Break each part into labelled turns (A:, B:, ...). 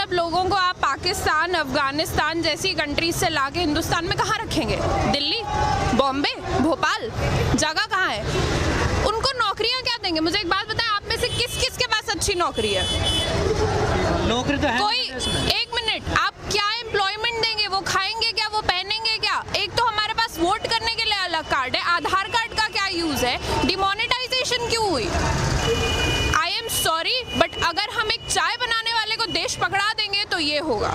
A: सब लोगों को आप पाकिस्तान, अफगानिस्तान जैसी कंट्रीज से लाके हिंदुस्तान में कहाँ रखेंगे? दिल्ली, बॉम्बे, भोपाल, जगह कहाँ है? उनको नौकरियाँ क्या देंगे? मुझे एक बात बताएं, आप में से किस किस के पास अच्छी नौकरी है?
B: नौकरी तो है
A: कोई, एक मिनट, आप क्या एम्प्लॉयमेंट देंगे? वो खाएंगे क्या? वो पहनेंगे क्या? एक तो हमारे पास वोट करने के लिए अलग कार्ड है, आधार कार्ड का क्या यूज है? डिमोनेटाइजेशन क्यों हुई? आई एम सॉरी, बट अगर हम एक चाय बनाने वाले को देश पकड़ा देंगे तो ये होगा।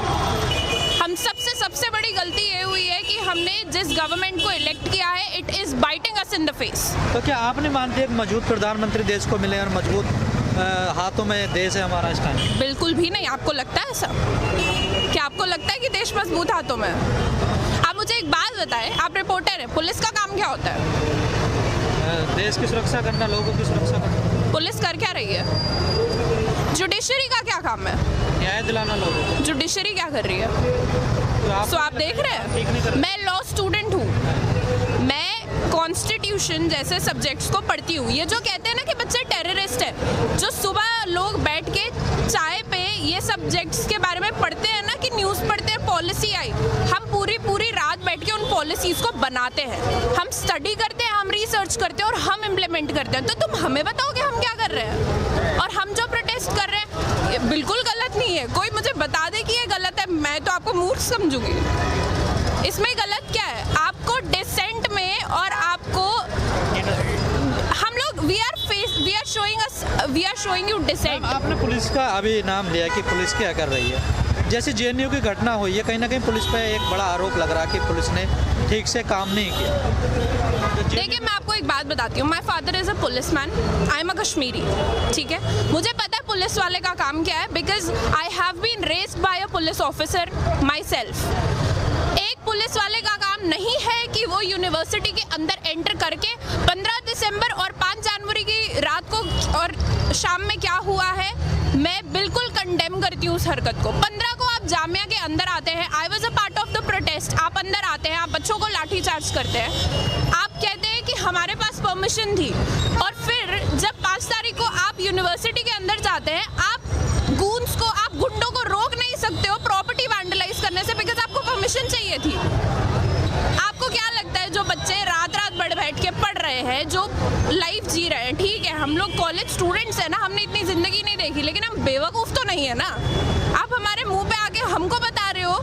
A: हम सबसे बड़ी गलती ये हुई है कि हमने जिस गवर्नमेंट को इलेक्ट किया है, it is biting us in the face.
B: तो क्या आपने मानते हैं कि मजबूत प्रधानमंत्री देश को मिले और मजबूत हाथों में देश है हमारा इस टाइम?
A: बिल्कुल भी नहीं। आपको लगता है ऐसा? क्या आपको लगता है कि देश मजबूत हाथों में है? आप मुझे एक बात बताएं, आप रिपोर्टर हैं, पुलिस का काम क्या होता है?
B: देश की सुरक्षा करना, लोगों की सुरक्षा करना।
A: पुलिस कर क्या रही है? जुडिशरी का क्या काम है?
B: न्याय दिलाना लोगों को।
A: जुडिशरी क्या कर रही है? तो आप देख रहे हैं, मैं लॉ स्टूडेंट हूँ, मैं कॉन्स्टिट्यूशन जैसे सब्जेक्ट्स को पढ़ती हूँ। ये जो कहते हैं ना कि बच्चे टेररिस्ट है, जो सुबह लोग बैठ के चाय पे ये सब्जेक्ट्स के बारे में पढ़ते हैं ना, कि न्यूज़ पढ़ते हैं, पॉलिसी आई, हम पूरी रात बैठ के उन पॉलिसीज़ को बनाते हैं, हम स्टडी करते हैं, हम रिसर्च करते हैं और हम इम्प्लीमेंट करते हैं। तो तुम हमें बताओ कि हम क्या कर रहे हैं? और हम जो प्रोटेस्ट कर रहे हैं ये बिल्कुल गलत नहीं है। कोई मुझे बता दे कि ये गलत है, मैं तो आपको मूर्ख समझूंगी। इसमें गलत क्या है? आपको डिसेंट में और आपको हम लोग we are showing you decent.
B: आपने पुलिस का अभी नाम लिया कि पुलिस क्या कर रही है? जैसे जेएनयू की घटना हुई है, कहीं ना कहीं पुलिस पे एक बड़ा आरोप लग रहा है कि पुलिस ने ठीक से काम नहीं किया।
A: देखिए, मैं आपको एक बात बताती हूँ, my father is a police man, I am a Kashmiri, ठीक है? मुझे पता है पुलिस वाले का काम क्या है, because I have been raised by a police officer myself. एक पुलिस वाले का काम नहीं है कि वो यूनिवर्सिटी के अंदर एंटर करके 15 दिसंबर और 5 जनवरी की रात को और शाम में क्या हुआ है, मैं बिल्कुल कंडेम करती हूँ उस हरकत को। 15 को आप जामिया के अंदर आते हैं, I was a part of the protest, आप अंदर आते हैं, आप बच्चों को लाठी चार्ज करते हैं, आप कहते हैं कि हमारे पास परमिशन थी, और फिर जब 5 तारीख को आप यूनिवर्सिटी के अंदर जाते हैं, आप गूंस को, आप गुंडों को रोक नहीं सकते हो प्रॉपर्टी वैंडलाइज करने से, बिकॉज आपको परमिशन चाहिए थी। आपको क्या लगता है जो बच्चे रात बैठ के पढ़ रहे हैं, जो लाइफ जी रहे हैं, ठीक है, हम लोग कॉलेज स्टूडेंट्स हैं ना, हमने इतनी जिंदगी नहीं देखी, लेकिन हम बेवकूफ़ तो नहीं है ना। आप हमारे मुंह पे आके हमको बता रहे हो,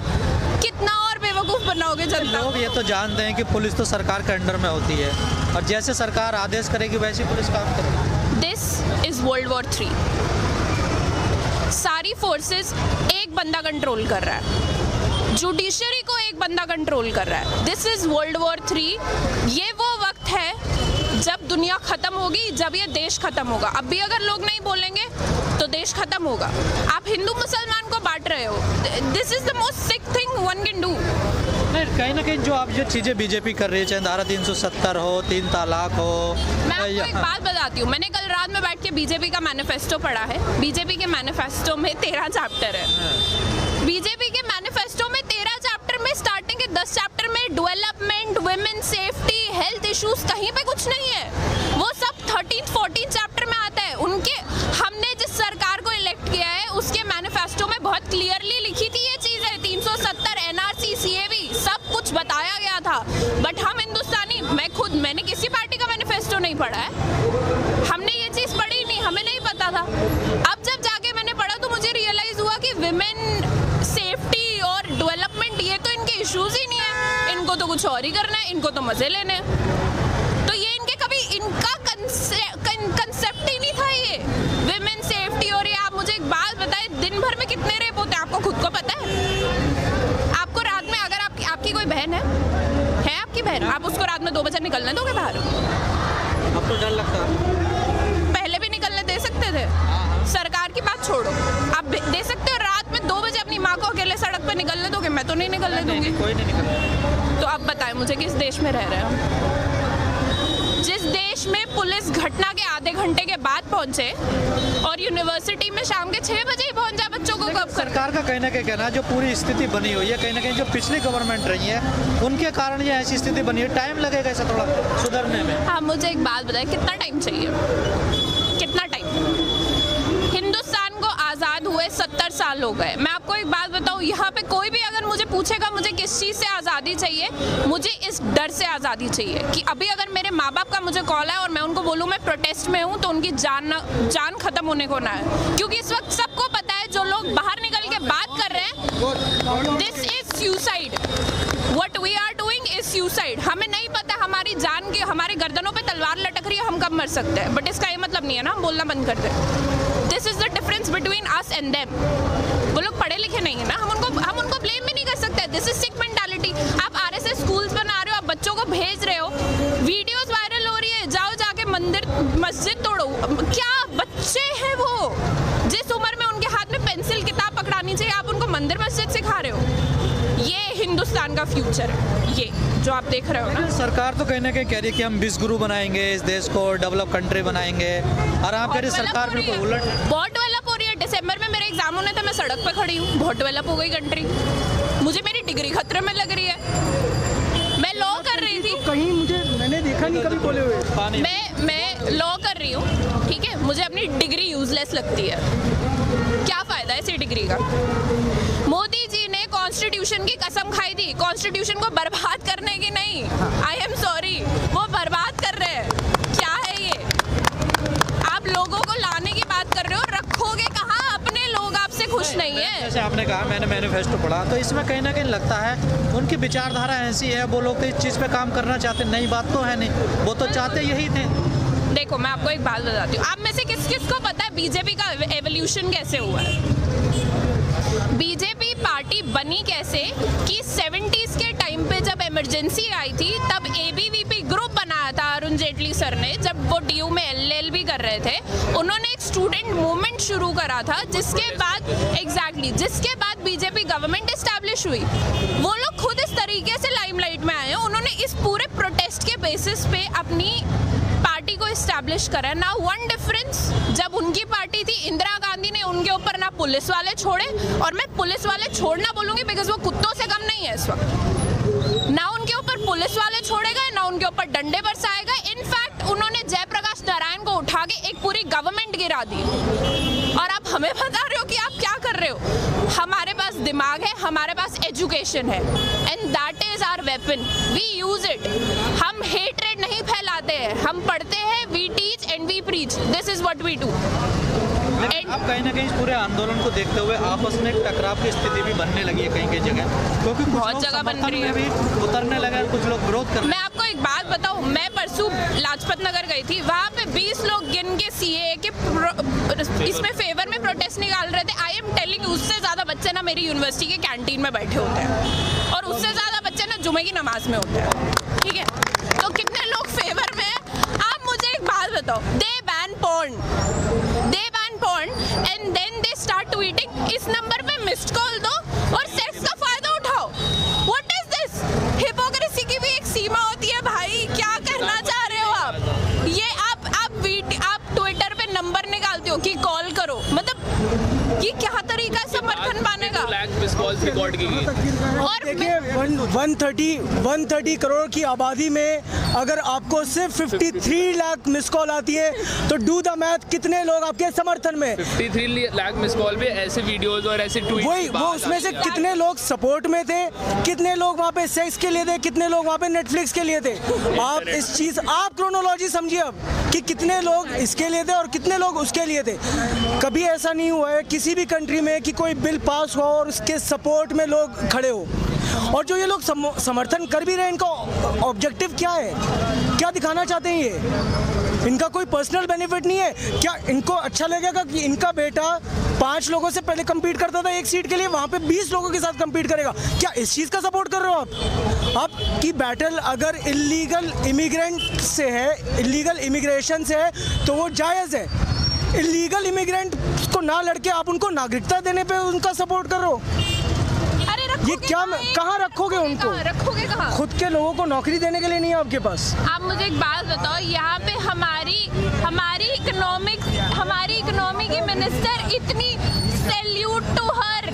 A: कितना और बेवकूफ़ बनाओगे जनता?
B: लोग ये तो जानते हैं कि पुलिस तो सरकार के अंडर में होती है और जैसे सरकार आदेश करेगी वैसे पुलिस काम करेगी।
A: This is world war 3। सारी फोर्सेस एक बंदा कंट्रोल कर रहा है, जुडिशरी को एक बंदा कंट्रोल कर रहा है। This is world war 3। ये वो वक्त है जब दुनिया खत्म होगी, जब ये देश खत्म होगा। अब भी अगर लोग नहीं बोलेंगे तो देश खत्म होगा। आप हिंदू मुसलमान को बांट रहे हो, this is the most sick thing one can do.
B: नहीं, कहीं ना कहीं जो आप ये चीज़ें बीजेपी कर रही है, चाहे धारा 370 हो, 3 तलाक हो।
A: मैं आपको एक बात बताती हूँ, मैंने कल रात में बैठ के बीजेपी का मैनिफेस्टो पढ़ा है। बीजेपी के मैनिफेस्टो में 13 चैप्टर है। बीजेपी के मैनिफेस्टो में 13 चैप्टर में स्टार्टिंग के 10 चैप्टर में development, women safety, health issues कहीं पे कुछ नहीं है। वो सब 13-14 चैप्टर में आता है। उनके, हमने जिस सरकार को इलेक्ट किया है उसके मैनिफेस्टो में बहुत क्लियरली लिखी थी ये चीज़ें, 370, एनआरसी, सीएबी, सब कुछ बताया गया था। बट हम हिंदुस्तानी, मैंने किसी पार्टी का मैनिफेस्टो नहीं पढ़ा है, हमने ये चीज़ पढ़ी नहीं, हमें नहीं पता था। अब जब जाके मैंने पढ़ा तो मुझे रियलाइज हुआ कि विमेन सेफ्टी और डेवलपमेंट ये तो इनके इश्यूज ही नहीं है, इनको तो कुछ और ही करना है, इनको तो मजे लेने हैं। तो ये इनके कभी इनका कंसेप्ट ही नहीं था ये विमेन सेफ्टी। और ये आप मुझे एक बात बताएं, दिन भर में कितने रेप होते हैं आपको खुद को पता है? आपको रात में, अगर आपकी कोई बहन है आपकी बहन, आप उसको रात में 2 बजे निकलने दोगे बाहर?
B: अब तो डर लगता है।
A: पहले भी निकलने दे सकते थे। सरकार की बात छोड़ो, आप दे सकते हो रात में 2 बजे अपनी माँ को अकेले सड़क पे निकलने दोगे? मैं तो नहीं निकलने दूंगी।
B: कोई नहीं निकलने।
A: तो अब बताएं मुझे, किस देश में रह रहे हैं? जिस देश में पुलिस घटना के आधे घंटे के बाद पहुंचे और यूनिवर्सिटी में शाम के 6 बजे ही पहुंच जाए बच्चों को कब?
B: सरकार का कहीं ना कहीं कहना है जो पूरी स्थिति बनी हुई है, कहीं ना कहीं जो पिछली गवर्नमेंट रही है उनके कारण ये ऐसी स्थिति बनी है। टाइम लगेगा इसे थोड़ा सुधरने में।
A: हाँ, मुझे एक बात बताएं, कितना टाइम चाहिए? कितना टाइम? हिंदुस्तान को आज़ाद हुए 70 साल हो गए। मैं आपको एक बात बताऊं, यहाँ पे कोई भी अगर मुझे पूछेगा मुझे किस चीज़ से आज़ादी चाहिए, मुझे इस डर से आज़ादी चाहिए कि अभी अगर मेरे माँ बाप का मुझे कॉल है और मैं उनको बोलूँ मैं प्रोटेस्ट में हूँ तो उनकी जान खत्म होने को ना है। क्योंकि इस वक्त सबको पता है जो लोग बाहर निकल के बात कर रहे हैं, this is suicide. What we are doing is suicide. हमें नहीं पता हमारी जान की, हमारे गर्दनों पे तलवार लटक रही है, हम कब मर सकते हैं, बट इसका ये मतलब नहीं है ना हम बोलना बंद कर दें। This is the difference between us and them. वो लोग पढ़े लिखे नहीं है ना, हम उनको ब्लेम भी नहीं कर सकते। This is sick mentality. आप आरएसएस स्कूल्स बना रहे हो, आप बच्चों को भेज रहे हो, वीडियोस वायरल हो रही है, जाओ जाके मस्जिद तोड़ो। क्या बच्चे हैं वो, जिस उम्र में उनके हाथ में पेंसिल किताब पकड़ानी चाहिए आप उनको मंदिर मस्जिद सिखा रहे हो। ये हिंदुस्तान का फ्यूचर है, ये जो आप देख रहे हो ना।
B: सरकार तो कहीं ना कहीं कह रही है कि हम विश्व गुरु बनाएंगे, इस देश को डेवलप कंट्री बनाएंगे, और आप कह रहे सरकार बिल्कुल उलट।
A: बहुत डेवलप हो रही है। दिसंबर में मेरे एग्जाम होने थे, मैं सड़क पे खड़ी हूँ, बहुत डेवलप हो गई कंट्री। मुझे मेरी डिग्री खतरे में लग रही है। मैं लॉ कर रही थी,
C: कहीं मैंने देखा नहीं कभी बोले हुए।
A: मैं लॉ कर रही हूँ, ठीक है, मुझे अपनी डिग्री यूजलेस लगती है। क्या फायदा है इसी डिग्री का। मोदी जी ने कॉन्स्टिट्यूशन की कसम खाई थी, कॉन्स्टिट्यूशन को बर्बाद करने की नहीं। आई एम सॉरी, वो बर्बाद कर रहे हैं। क्या है ये, आप लोगों को लाने की बात कर रहे हो, रखोगे कहाँ? अपने लोग आपसे खुश नहीं है।
B: जैसे आपने कहा मैंने मैनिफेस्टो पढ़ा, तो इसमें कहीं ना कहीं लगता है उनकी विचारधारा ऐसी है, वो लोग तो इस चीज़ पे काम करना चाहते। नई बात तो है नहीं, वो तो चाहते यही थे।
A: देखो मैं आपको एक बात बताती हूँ, आप में से किस किस को पता है बीजेपी का एवोल्यूशन कैसे हुआ है? बीजेपी पार्टी बनी कैसे कि 70s के टाइम पे जब इमरजेंसी आई थी तब एबीवीपी ग्रुप बनाया था अरुण जेटली सर ने, जब वो डीयू में एलएलबी कर रहे थे। उन्होंने एक स्टूडेंट मूवमेंट शुरू करा था, जिसके बाद बीजेपी गवर्नमेंट एस्टैब्लिश हुई। वो लोग खुद इस तरीके से लाइमलाइट में आए हैं, उन्होंने इस पूरे प्रोटेस्ट के बेसिस पे अपनी पार्टी को एस्टैब्लिश करा। ना वन डिफरेंस, जब उनकी पार्टी थी इंदिरा गांधी ने उनके ऊपर ना पुलिस वाले छोड़े, और मैं पुलिस वाले छोड़ना बोलूंगी बिकॉज वो कुत्तों से कम नहीं है इस वक्त। ना उनके ऊपर पुलिस वाले छोड़े गए, ना उनके ऊपर डंडे बरसाए गए। इनफैक्ट उन्होंने जयप्रकाश नारायण को उठा के एक पूरी गवर्नमेंट गिरा दी। और आप हमें बता रहे हो कि आप क्या कर रहे हो? हमारे पास दिमाग है, हमारे पास एजुकेशन है, and that is our weapon, we use it. हम हेट्रेड नहीं फैलाते हैं, हम पढ़ते हैं, we teach and we preach, this is what we do.
B: अब कहीं ना कहीं इस पूरे आंदोलन को देखते हुए आपस में एक टकराव की स्थिति भी बनने लगी है कहीं कहीं जगह, क्योंकि कुछ
A: बहुत
B: लोग
A: जगह बन
B: समर्थन
A: रही है।
B: में भी उतरने लगे और कुछ लोग विरोध कर रहे हैं।
A: मैं आपको एक बात बताऊं, मैं परसों लाजपत नगर गई थी, वहाँ पे 20 लोग गिन के सीए के इसमें फेवर में प्रोटेस्ट निकाल रहे थे। आई एम टेलिंग, उससे ज्यादा बच्चे ना मेरी यूनिवर्सिटी के कैंटीन में बैठे होते हैं, और उससे ज्यादा बच्चे ना जुमे की नमाज में होते हैं, ठीक है? तो कितने लोग फेवर में हैं? आप मुझे एक बात बताओ, they ban porn and then they start tweeting, इस नंबर पे मिस्ड कॉल दो और सेक्स का फायदा उठाओ। What is this? हिपोक्रेसी की भी एक सीमा होती है भाई, क्या कहना चाह रहे हो आप? ये आप ट्विटर पे नंबर निकालते हो कि कॉल करो, मतलब ये क्या तरीका है समर्थन पाने का?
D: रिकॉर्ड की
C: और देखिए 130 करोड़ की आबादी में अगर आपको सिर्फ 53 लाख मिस कॉल आती है तो डू द मैथ, कितने लोग आपके समर्थन में?
D: 53 लाख मिस कॉल पे ऐसे वीडियोस और ऐसे ट्वीट,
C: वो उसमें से कितने लोग सपोर्ट में थे, कितने लोग वहाँ पे सेक्स के लिए थे, कितने लोग वहाँ पे नेटफ्लिक्स के लिए थे? आप इस चीज, आप क्रोनोलॉजी समझिए अब कि कितने लोग इसके लिए थे और कितने लोग उसके लिए थे। कभी ऐसा नहीं हुआ है किसी भी कंट्री में कि कोई बिल पास हुआ और उसके सपोर्ट में लोग खड़े हो। और जो ये लोग समर्थन कर भी रहे हैं, इनका ऑब्जेक्टिव क्या है, क्या दिखाना चाहते हैं? ये इनका कोई पर्सनल बेनिफिट नहीं है क्या? इनको अच्छा लगेगा कि इनका बेटा 5 लोगों से पहले compete करता था एक सीट के लिए, वहाँ पे 20 लोगों के साथ compete करेगा? क्या इस चीज़ का सपोर्ट कर रहे हो आप? आपकी बैटल अगर इलीगल इमिग्रेंट से है, इलीगल इमिग्रेशन से है, तो वो जायज़ है। इलीगल इमिग्रेंट को ना लड़के आप उनको नागरिकता देने पे उनका सपोर्ट कर रहे हो? ये क्या, कहाँ रखोगे उनको?
A: रखोगे कहाँ?
C: खुद के लोगों को नौकरी देने के लिए नहीं है आपके पास।
A: आप मुझे एक बात बताओ, यहाँ पे हमारी इकोनॉमी की मिनिस्टर इतनी, सैल्यूट टू हर,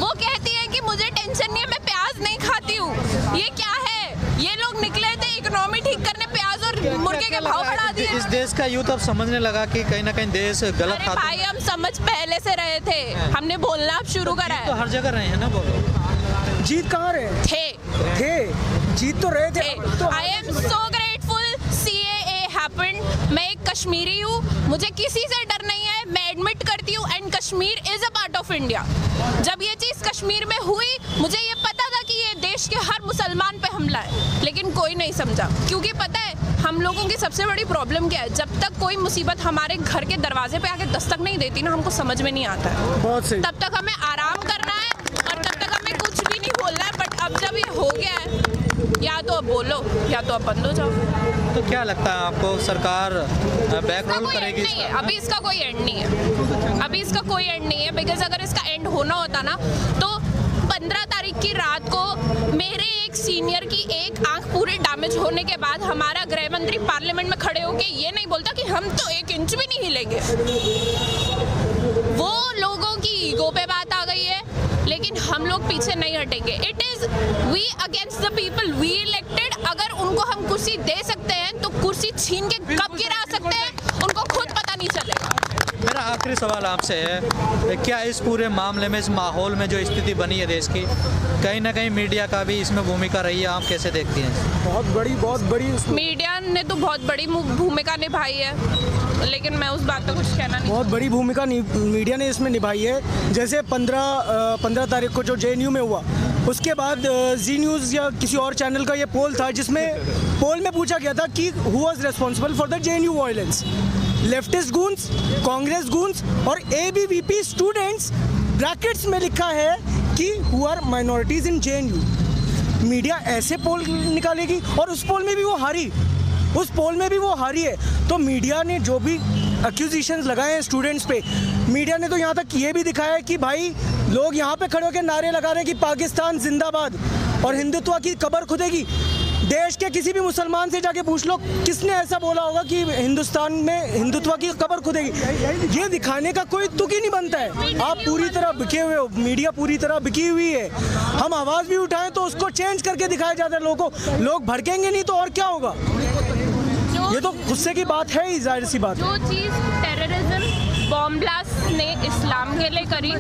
A: वो कहती है कि मुझे टेंशन नहीं है, मैं प्याज नहीं खाती हूँ। ये क्या है? ये लोग निकले थे इकोनॉमी ठीक करने, प्याज और मुर्गे के भाव बढ़ा दिए।
B: इस देश का यूथ अब समझने लगा कि कहीं ना कहीं देश गलत
A: अरे
B: हाथों
A: भाई हम समझ पहले से रहे थे, हमने बोलना अब शुरू करा
B: तो
A: है।
B: हर जगह रहे हैं ना, बोलो।
C: जीत कहाँ रहे थे? जीत तो रहे थे। तो
A: I am so grateful CAA happened. मैं एक कश्मीरी हूँ, मुझे किसी से डर नहीं है, मैं एडमिट करती हूँ and Kashmir is a part of India. जब ये चीज़ कश्मीर में हुई मुझे ये पता था कि ये देश के हर मुसलमान पे हमला है, लेकिन कोई नहीं समझा। क्योंकि पता है हम लोगों की सबसे बड़ी प्रॉब्लम क्या है, जब तक कोई मुसीबत हमारे घर के दरवाजे पे आके दस्तक नहीं देती ना, हमको समझ में नहीं आता है।
C: बहुत सही।
A: तब तक हमें आराम करना है और तब तक हमें कुछ भी नहीं बोलना है। बट अब जब ये हो गया है, या तो अब बोलो या तो अब बंद हो जाओ।
B: तो क्या लगता है आपको, सरकार बैक
A: इसका
B: रोल
A: कोई एंड
B: करेगी?
A: नहीं है, अभी इसका कोई एंड नहीं है, अभी इसका कोई एंड नहीं है। बिकॉज अगर इसका एंड होना होता ना तो 15 तारीख की रात को मेरे एक सीनियर की एक आंख पूरी डैमेज होने के बाद हमारा गृह मंत्री पार्लियामेंट में खड़े होके ये नहीं बोलता कि हम तो 1 इंच भी नहीं हिलेंगे। वो लोगों की ईगो पे बात आ गई है, लेकिन हम लोग पीछे नहीं हटेंगे। It is we against the people we elected. अगर उनको हम कुर्सी दे सकते हैं तो कुर्सी छीन के कब गिरा सकते हैं उनको खुद पता नहीं चलेगा।
B: मेरा आखिरी सवाल आपसे है, क्या इस पूरे मामले में, इस माहौल में जो स्थिति बनी है देश की, कहीं ना कहीं मीडिया का भी इसमें भूमिका रही है? आप कैसे देखती हैं?
C: बहुत बड़ी
A: मीडिया ने तो बहुत बड़ी भूमिका निभाई है, लेकिन मैं उस बात पे कुछ कहना नहीं।
C: बहुत बड़ी भूमिका मीडिया ने इसमें निभाई है। जैसे 15 तारीख को जो JNU में हुआ, उसके बाद जी न्यूज़ या किसी और चैनल का ये पोल था, जिसमें पोल में पूछा गया था कि who was responsible for the JNU violence, leftist goons, Congress goons और ABVP स्टूडेंट्स। ब्रैकेट्स में लिखा है कि who are minorities in JNU। Media ऐसे पोल निकालेगी और उस पोल में भी वो हारी, उस पोल में भी वो हारी है। तो मीडिया ने जो भी एक्यूजिशंस लगाए हैं स्टूडेंट्स पे, मीडिया ने तो यहाँ तक ये भी दिखाया है कि भाई लोग यहाँ पे खड़े होकर नारे लगा रहे हैं कि पाकिस्तान जिंदाबाद और हिंदुत्व की कब्र खुदेगी। देश के किसी भी मुसलमान से जाके पूछ लो किसने ऐसा बोला होगा कि हिंदुस्तान में हिंदुत्व की कब्र खुदेगी। ये दिखाने का कोई तुक ही नहीं बनता है। आप पूरी तरह बिके हुए हो, मीडिया पूरी तरह बिकी हुई है। हम आवाज़ भी उठाएं तो उसको चेंज करके दिखाया जाता है लोगों को। लोग भड़केंगे नहीं तो और क्या होगा? ये तो गुस्से की बात है ही, जाहिर सी बात।
A: जो चीज़ टेररिज्म बॉम्ब ब्लास्ट ने इस्लाम के लिए करी,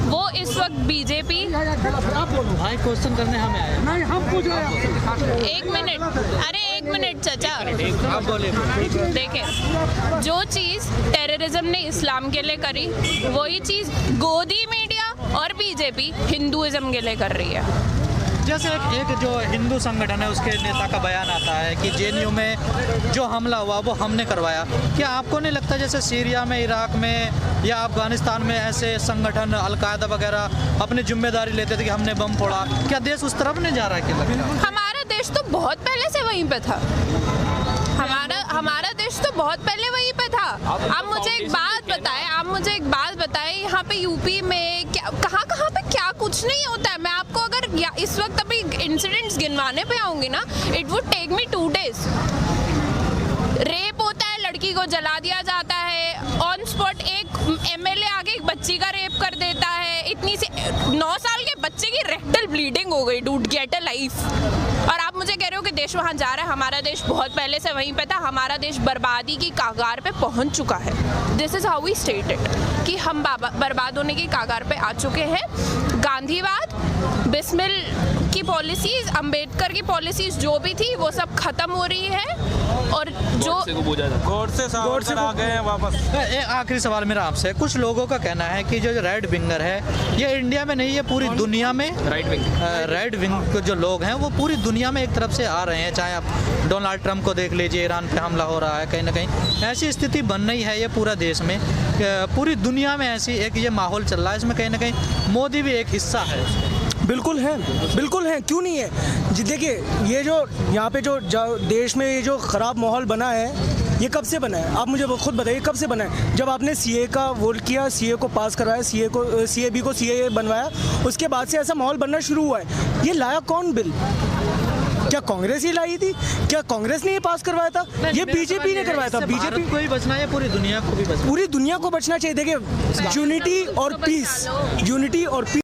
A: वो इस वक्त बीजेपी।
B: भाई क्वेश्चन करने हमें आए।
C: नहीं, हम पूछ रहे हैं।
A: 1 मिनट, अरे 1 मिनट चाचा,
B: आप बोलिए।
A: देखें जो चीज़ टेररिज्म ने इस्लाम के लिए करी, वही चीज़ गोदी मीडिया और बीजेपी हिंदुइज्म के लिए कर रही है।
B: जैसे एक जो हिंदू संगठन है उसके नेता का बयान आता है कि JNU में जो हमला हुआ वो हमने करवाया। क्या आपको नहीं लगता जैसे सीरिया में, इराक में या अफगानिस्तान में ऐसे संगठन अलकायदा वगैरह अपनी जिम्मेदारी लेते थे कि हमने बम फोड़ा? क्या देश उस तरफ नहीं जा रहा है? क्या लगता है?
A: हमारा देश तो बहुत पहले से वहीं पे था। हमारा देश तो बहुत पहले वहीं पे था। आप मुझे एक बात बताएं, यहाँ पे यूपी में कहाँ पे क्या कुछ नहीं होता है। मैं आपको अगर इस वक्त अभी इंसिडेंट्स गिनवाने पे आऊंगी ना, it would take me 2 days। Rape होता है, लड़की को जला दिया जाता है ऑन स्पॉट। एक MLA आगे एक बच्ची का रेप कर देता है। इतनी सी 9 साल के बच्चे की रेक्टल ब्लीडिंग हो गई। Dude get a life. और आप मुझे कह रहे हो कि देश वहाँ जा रहा है। हमारा देश बहुत पहले से वहीं पे था। हमारा देश बर्बादी की कागार पे पहुँच चुका है। This is how we stated कि हम बर्बाद होने की कागार पे आ चुके हैं। गांधीवाद, बिस्मिल की पॉलिसीज, अंबेडकर की पॉलिसीज जो भी थी वो सब खत्म हो रही है। और जो
E: गौर से आ गए हैं वापस।
B: आखिरी सवाल मेरा आपसे, कुछ लोगों का कहना है कि जो रेड विंगर है ये इंडिया में नहीं है, पूरी दुनिया में रेड विंग जो लोग हैं वो पूरी दुनिया में एक तरफ से आ रहे हैं। चाहे आप डोनाल्ड ट्रंप को देख लीजिए, ईरान पे हमला हो रहा है, कहीं ना कहीं ऐसी स्थिति बन रही है। ये पूरा देश में, पूरी दुनिया में ऐसी एक ये माहौल चल रहा है। इसमें कहीं ना कहीं मोदी भी एक हिस्सा है।
C: बिल्कुल है, क्यों नहीं है जी। देखिए ये जो यहाँ पे जो देश में ये जो ख़राब माहौल बना है, ये कब से बना है? आप मुझे खुद बताइए कब से बना है? जब आपने CA का वोट किया, CA को पास करवाया, CAB को CA बनवाया, उसके बाद से ऐसा माहौल बनना शुरू हुआ है। ये लाया कौन बिल? क्या कांग्रेस ही लाई थी? क्या कांग्रेस ने ये पास करवाया था? ये बीजेपी ने करवाया था। बीजेपी
B: को ही बचना है, पूरी दुनिया को भी बचना,
C: पूरी दुनिया को बचना चाहिए। देखिए यूनिटी और पीस